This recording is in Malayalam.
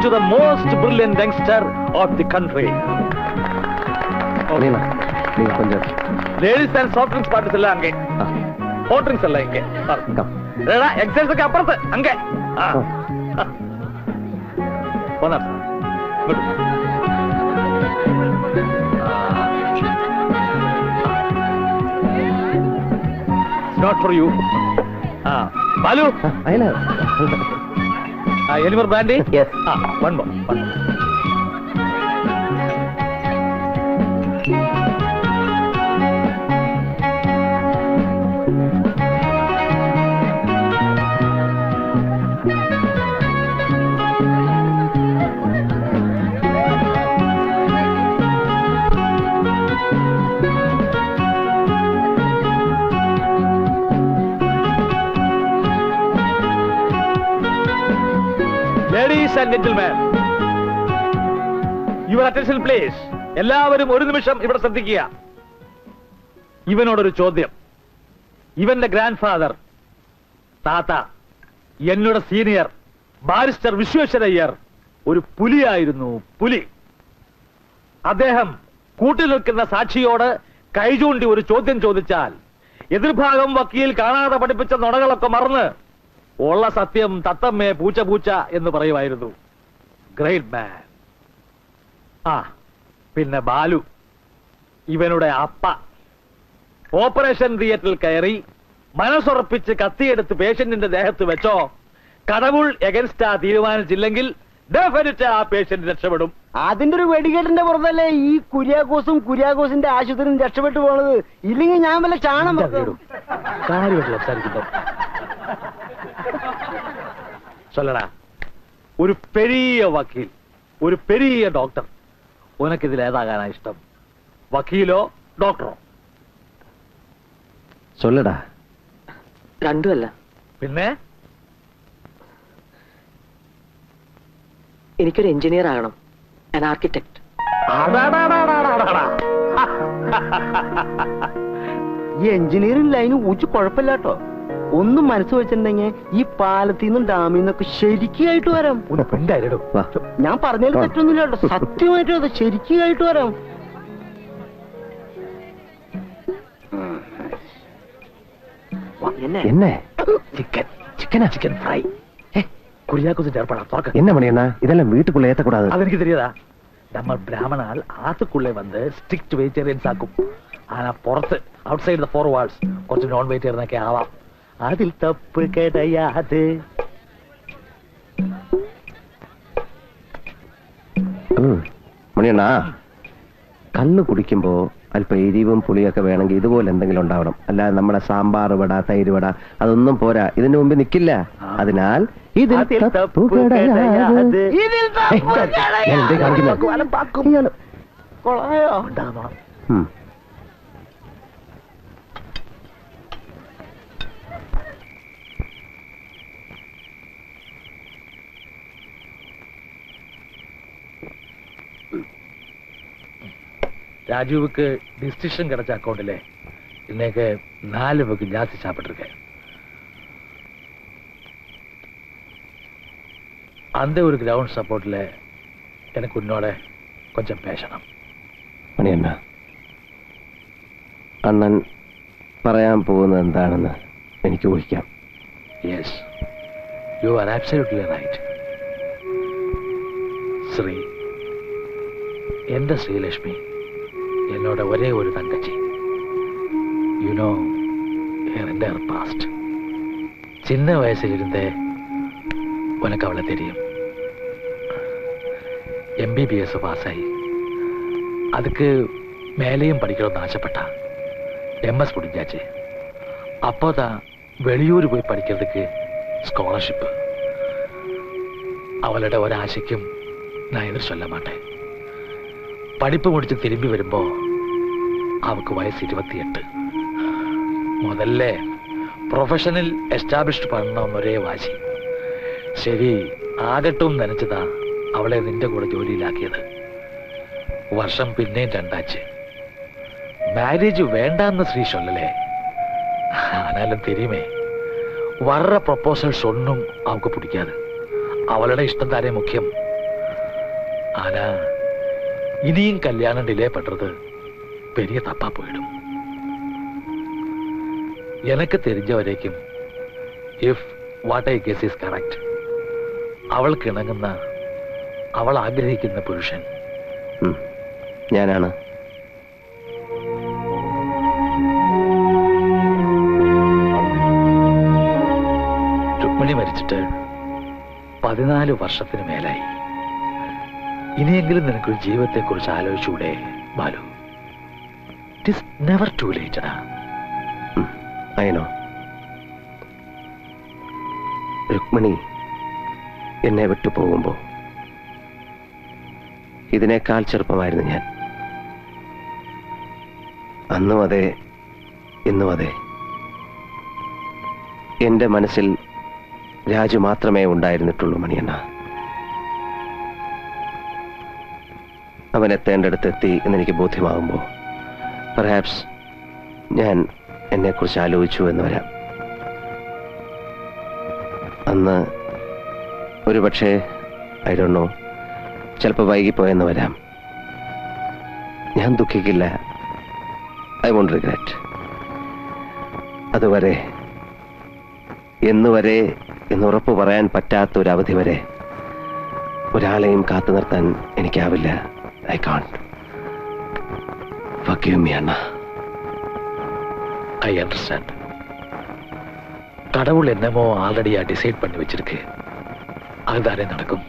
to the most brilliant youngster of the country. Ladies and soft drinks parties എല്ലാം അങ്ങേ, hot drinks എല്ലാം ഇങ്ങേ. എക്സൈസ് ഒക്കെ അപ്പുറത്ത് അങ്ങേ. Not for you. Balu. Any more brandy? Yes. One more. Ladies and gentlemen, your attention please. എല്ലാവരും ഒരു നിമിഷം ഇവിടെ ശ്രദ്ധിക്കുക. ഇവനോടൊരു ചോദ്യം. ഇവന്റെ ഗ്രാൻഡ് ഫാദർ താത്ത, എന്നോട് സീനിയർ ബാരിസ്റ്റർ വിശ്വേശ്വരയ്യർ ഒരു പുലിയായിരുന്നു, പുലി. അദ്ദേഹം കൂട്ടി നിൽക്കുന്ന സാക്ഷിയോട് കൈചൂണ്ടി ഒരു ചോദ്യം ചോദിച്ചാൽ എതിർഭാഗം വക്കീൽ കാണാതെ പഠിപ്പിച്ച നുണകളൊക്കെ മറന്ന് ഉള്ള സത്യം തത്തമ്മേ പൂച്ച പൂച്ച എന്ന് പറയുമായിരുന്നു. ഗ്രേറ്റ് മാൻ. പിന്നെ ബാലു, ഇവനുടെ അപ്പ, ഓപ്പറേഷൻ തിയേറ്ററിൽ കയറി മനസ്സുറപ്പിച്ച് കത്തിയെടുത്ത് പേഷ്യന്റിന്റെ ദേഹത്ത് വെച്ചോ, കടവുൾ എഗൻസ്റ്റാ തീരുമാനിച്ചില്ലെങ്കിൽ ഡെഫിനറ്റ് ആ പേഷ്യന്റ് രക്ഷപ്പെടും. അതിന്റെ ഒരു വെടികേട്ടിന്റെ പുറത്തല്ലേ ഈ കുര്യാക്കോസിന്റെ ആശുപത്രിയിൽ രക്ഷപ്പെട്ടു പോണത്. ഇല്ലെങ്കിൽ ഞാൻ വല്ല ചാണം കാര്യമായിട്ട് സംസാരിക്കുന്നു. சொல்லடா, ഒരു പെരിയ വക്കീൽ, ഒരു പെരിയ ഡോക്ടർ, ഉനക്കിതിൽ ഏതാകാനാ ഇഷ്ടം? വക്കീലോ ഡോക്ടറോ? சொல்லடா. രണ്ടുമല്ല. പിന്നെ എനിക്കൊരു എഞ്ചിനീയർ ആകണം, an architect. ഈ എഞ്ചിനീയറിംഗ് ലൈന് ഊച്ച് കുഴപ്പമില്ലാട്ടോ. ഒന്നും മനസ്സ് വെച്ചിട്ടുണ്ടെങ്കിൽ ഈ പാലത്തിൽ നിന്നും ഡാമിൽ നിന്നൊക്കെ ശരിക്കായിട്ട് വരാം. ഞാൻ പറഞ്ഞതിൽ തെറ്റൊന്നുമില്ല കേട്ടോ, സത്യമായിട്ടും അത് ശരിക്കായിട്ട് വരാം. என்ன சிக்கன் ஃப்ரை குரியாக்கோஸ் ஏற்பாடா துறக்க. என்ன மணியண்ணா, இதெல்லாம் வீட்டுக்குள்ள ஏத்தக்கூடாது. அது எனக்கு தெரியாதா? நம்ம பிராமணால் ஆத்துக்குள்ளே வந்து ஸ்ட்ரிக்ட் வெஜிடேரியன்ஸ் ஆக்கும். ஆனா புறத்து அவுட் சைடு த 4 walls கொஞ்சம் நான் வெஜிடேரியனൊക്കെ ആവാം. അതിൽ തപ്പ് കിടയാതെ. മണിയണ്ണ, കണ്ണു കുടിക്കുമ്പോ അല്പം എരിവും പുളിയൊക്കെ വേണമെങ്കിൽ ഇതുപോലെ എന്തെങ്കിലും ഉണ്ടാവണം. അല്ലാതെ നമ്മുടെ സാമ്പാർ വട, തൈര് വട അതൊന്നും പോരാ, ഇതിനു മുമ്പ് നിൽക്കില്ല. അതിനാൽ ഇതിൽ തപ്പ് കിടയാതെ. ராஜுவுக்கு டிஸ்டிங்ஷன் கிடைச்ச அக்கௌண்ட்ல இன்னைக்கு 4 பேருக்கு ஜாஸ்தி சாப்பிட்டுருக்கேன். அந்த ஒரு கிரவுண்ட் சப்போர்ட்ல எனக்கு உன்னோட கொஞ்சம் பேசணும். മണിയണ്ണ, അണ്ണൻ പറയാൻ പോകുന്നത് എന്താണെന്ന് എനിക്ക് ഊഹിക്കാം. Yes, you are absolutely right. Sree, എന്റെ ശ്രീലക്ഷ്മി என்னோட ஒரே ஒரு தங்கச்சி. You know her entire past. சின்ன வயசுல இருந்தே உனக்கு அவளை தெரியும். MBBS பாஸ் ஆகி அதுக்கு மேலேயும் படிக்கணும்னு ஆசைப்பட்டா. MS முடிஞ்சாச்சு. அப்போதான் வெளியூர் போய் படிக்கிறதுக்கு ஸ்காலர்ஷிப். அவளோட ஒரு ஆசைக்கும் நான் எதிர் சொல்ல மாட்டேன். படிப்பு முடிச்சு திரும்பி வரும்போ அவக்கு வயசு 28. முதல்ல ப்ரொஃபஷனல் எஸ்டாப்ளிஷ்ட் பண்ணணும் ஒரே வாசி. ശരി ആകട്ടും നനച്ചതാ അവളെ നിന്റെ കൂടെ ജോലിയിലാക്കിയത്. വർഷം പിന്നെയും 2 മാരേജ് വേണ്ടാന്ന് ശ്രീ சொல்லலே. ആനാലും தெரியுமே, வர்ற ப்ரொபோசல்ஸ் ஒன்றும் அவக்கு பிடிக்காது. அவளோட இஷ்டம் தானே முக்கியம். ஆனா இனியும் கல்யாணம் டிலே பண்றது பெரிய தப்பா போயிடும். எனக்கு தெரிஞ்ச வரைக்கும் if what I guess is correct, അവൾക്ക് ഇണങ്ങുന്ന, അവൾ ആഗ്രഹിക്കുന്ന പുരുഷൻ ഞാനാണ്. രുക്മിണി മരിച്ചിട്ട് 14 വർഷത്തിന് മേലായി. ഇനിയെങ്കിലും നിനക്കൊരു ജീവിതത്തെ കുറിച്ച് ആലോചിച്ചൂടെ Balu? It is never too late. അയനോ, രുക്മിണി എന്നെ വിട്ടു പോകുമ്പോ ഇതിനേക്കാൾ ചെറുപ്പമായിരുന്നു ഞാൻ. അന്നും അതെ, ഇന്നും അതെ. എന്റെ മനസ്സിൽ രാജു മാത്രമേ ഉണ്ടായിരുന്നിട്ടുള്ളൂ മണിയണ്ണ. അവൻ എത്തേണ്ടടുത്തെത്തി എന്നെനിക്ക് ബോധ്യമാകുമ്പോ പെർഹാപ്സ് ഞാൻ എന്നെക്കുറിച്ച് ആലോചിച്ചു എന്ന് വരാം. അന്ന് ഒരുപക്ഷെ ഐ ഡോണ്ട് നോ, ചിലപ്പോൾ വൈകിപ്പോയെന്ന് വരാം. ഞാൻ ദുഃഖിക്കില്ല. I won't regret. അതുവരെ, എന്നുവരെ എന്നുറപ്പ് പറയാൻ പറ്റാത്ത ഒരു അവധി വരെ ഒരാളെയും കാത്തു നിർത്താൻ എനിക്കാവില്ല. I can't. ഫർഗീവ് മീ അണ്ണ. I understand. கடவுள் என்னமோ ஆல்ரெடியா டிசைட் பண்ணி வச்சிருக்கு, அதுதானே நடக்கும்.